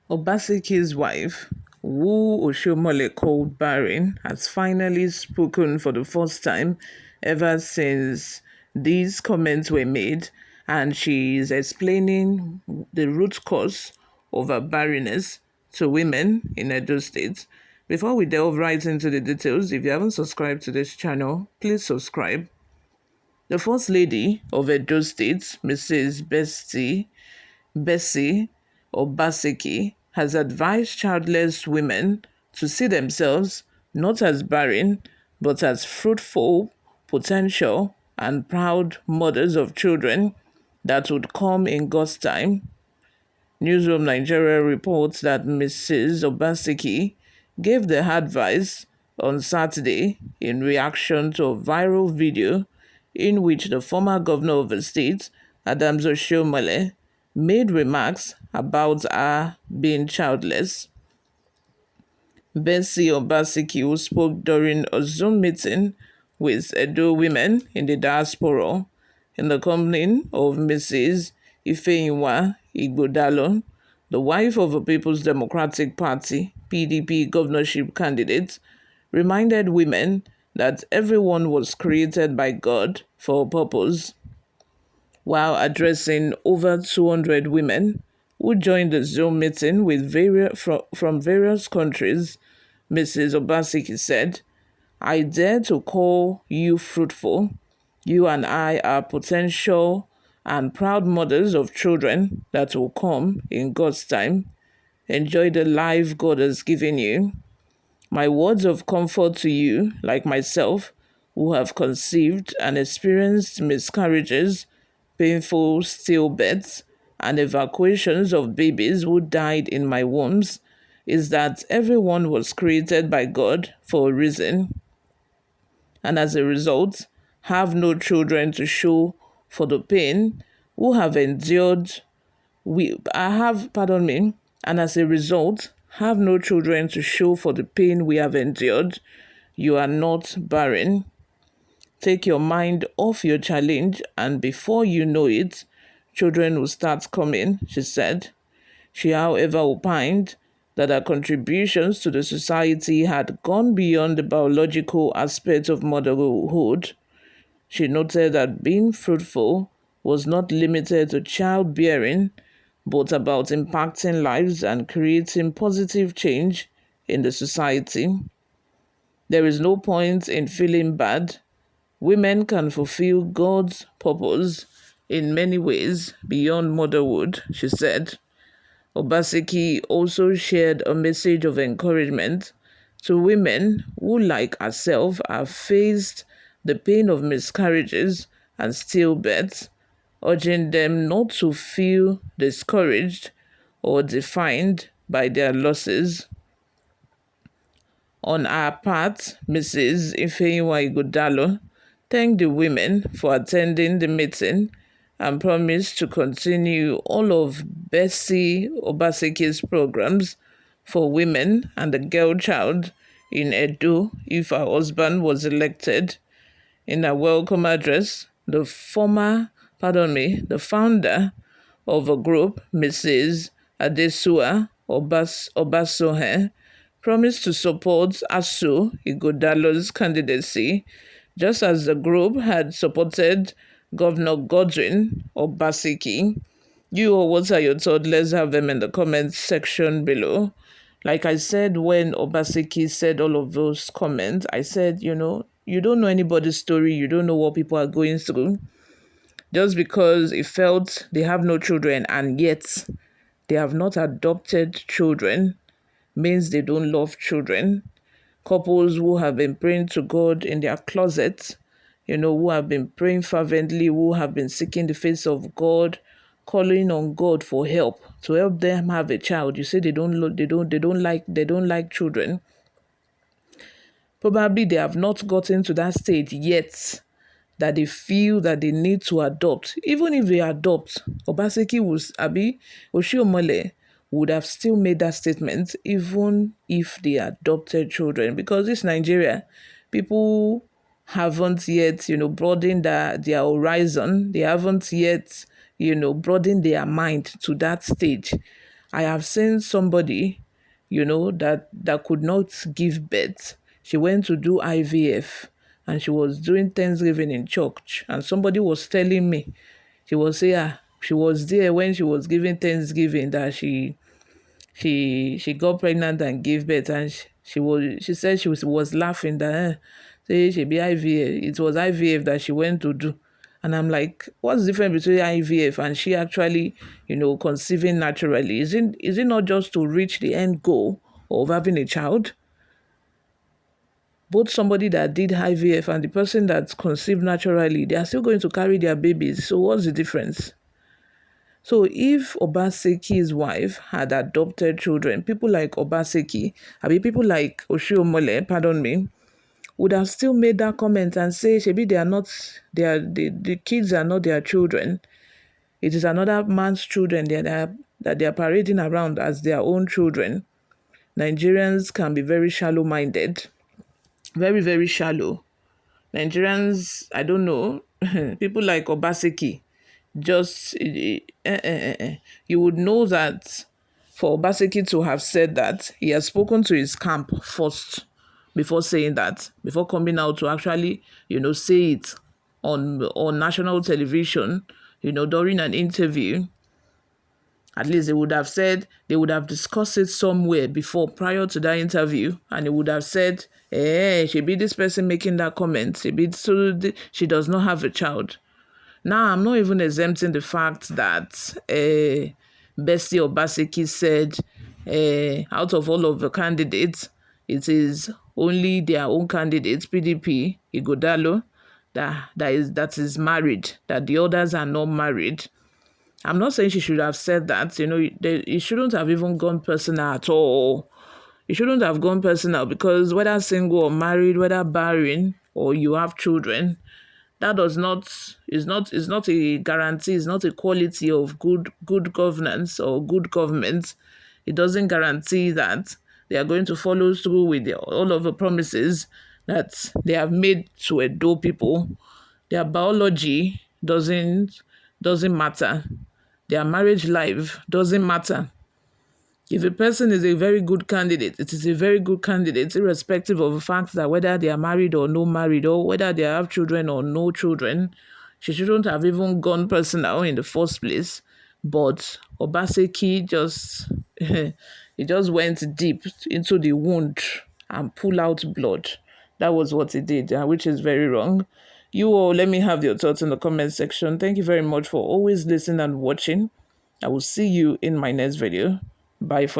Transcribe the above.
Obaseki's wife, who Oshiomhole called barren, has finally spoken for the first time ever since these comments were made, and she is explaining the root cause of her barrenness to women in Edo State. Before we delve right into the details, if you haven't subscribed to this channel, please subscribe. The First Lady of Edo State, Mrs. Bessie Obaseki, has advised childless women to see themselves not as barren, but as fruitful, potential, and proud mothers of children that would come in God's time. Newsroom Nigeria reports that Mrs. Obaseki gave the advice on Saturday in reaction to a viral video in which the former governor of the state, Adams Oshiomhole, made remarks about her being childless. Besty Obaseki, who spoke during a Zoom meeting with Edo women in the diaspora in the company of Mrs. Ighodalo, the wife of a People's Democratic Party (PDP) governorship candidate, reminded women that everyone was created by God for a purpose. While addressing over 200 women who joined the Zoom meeting from various countries, Mrs. Obaseki said, "I dare to call you fruitful. You and I are potential and proud mothers of children that will come in God's time. Enjoy the life God has given you. My words of comfort to you, like myself, who have conceived and experienced miscarriages, painful stillbirths, and evacuations of babies who died in my wombs, is that everyone was created by God for a reason, and as a result, have no children to show for the pain who have endured. And as a result, have no children to show for the pain we have endured. You are not barren. Take your mind off your challenge, and before you know it, children will start coming," she said. She, however, opined that her contributions to the society had gone beyond the biological aspect of motherhood. She noted that being fruitful was not limited to childbearing, but about impacting lives and creating positive change in the society. There is no point in feeling bad. Women can fulfill God's purpose in many ways beyond motherhood, she said. Obaseki also shared a message of encouragement to women who, like herself, have faced the pain of miscarriages and stillbirths, urging them not to feel discouraged or defined by their losses. On her part, Mrs. Ighodalo thanked the women for attending the meeting and promised to continue all of Bessie Obaseki's programs for women and the girl child in Edo if her husband was elected. In a welcome address, the founder of a group, Mrs. Adesua Obasohe, promised to support Ighodalo's candidacy, just as the group had supported Governor Godwin Obaseki. What are your thoughts? Let's have them in the comments section below. Like I said, when Obaseki said all of those comments, I said, you don't know anybody's story, you don't know what people are going through. Just because it felt they have no children and yet they have not adopted children means they don't love children. Couples who have been praying to God in their closets, who have been praying fervently, who have been seeking the face of God, calling on God for help to help them have a child. You say they don't like children. Probably they have not gotten to that stage yet that they feel that they need to adopt. Even if they adopt, Oshiomhole would have still made that statement even if they adopted children. Because this Nigeria, people haven't yet, broadened their horizon. They haven't yet, broadened their mind to that stage. I have seen somebody, that could not give birth. She went to do IVF and she was doing Thanksgiving in church. And somebody was telling me, she was here, she was there when she was giving Thanksgiving, that she got pregnant and gave birth, and she said she was laughing that say she be IVF. It was IVF that she went to do. And I'm like, what's the difference between IVF and she actually, conceiving naturally? Is it not just to reach the end goal of having a child? Both somebody that did IVF and the person that's conceived naturally, they are still going to carry their babies. So what's the difference? So if Obaseki's wife had adopted children, people like Obaseki, I mean people like Oshiomhole, pardon me, would have still made that comment and say, Shebi, the kids are not their children. It is another man's children that they are parading around as their own children. Nigerians can be very shallow-minded, very, very shallow. Nigerians, I don't know, people like Obaseki, just you would know that for Obaseki to have said that, he has spoken to his camp first before saying that, before coming out to actually, say it on national television, during an interview. At least they would have discussed it somewhere before, prior to that interview, and they would have said, she be this person making that comment. She does not have a child. Now, I'm not even exempting the fact that Besty Obaseki said, out of all of the candidates, it is only their own candidate, PDP, Ighodalo, that is married, that the others are not married. I'm not saying she should have said that. It shouldn't have even gone personal at all. It shouldn't have gone personal, because whether single or married, whether barren or you have children, that is not a guarantee, it's not a quality of good governance or good government. It doesn't guarantee that they are going to follow through with all of the promises that they have made to Edo people. Their biology doesn't matter. Their marriage life doesn't matter. If a person is a very good candidate, it is a very good candidate, irrespective of the fact that whether they are married or no married, or whether they have children or no children. She shouldn't have even gone personal in the first place. But Obaseki he just went deep into the wound and pulled out blood. That was what he did, which is very wrong. You all, let me have your thoughts in the comment section. Thank you very much for always listening and watching. I will see you in my next video. Bye for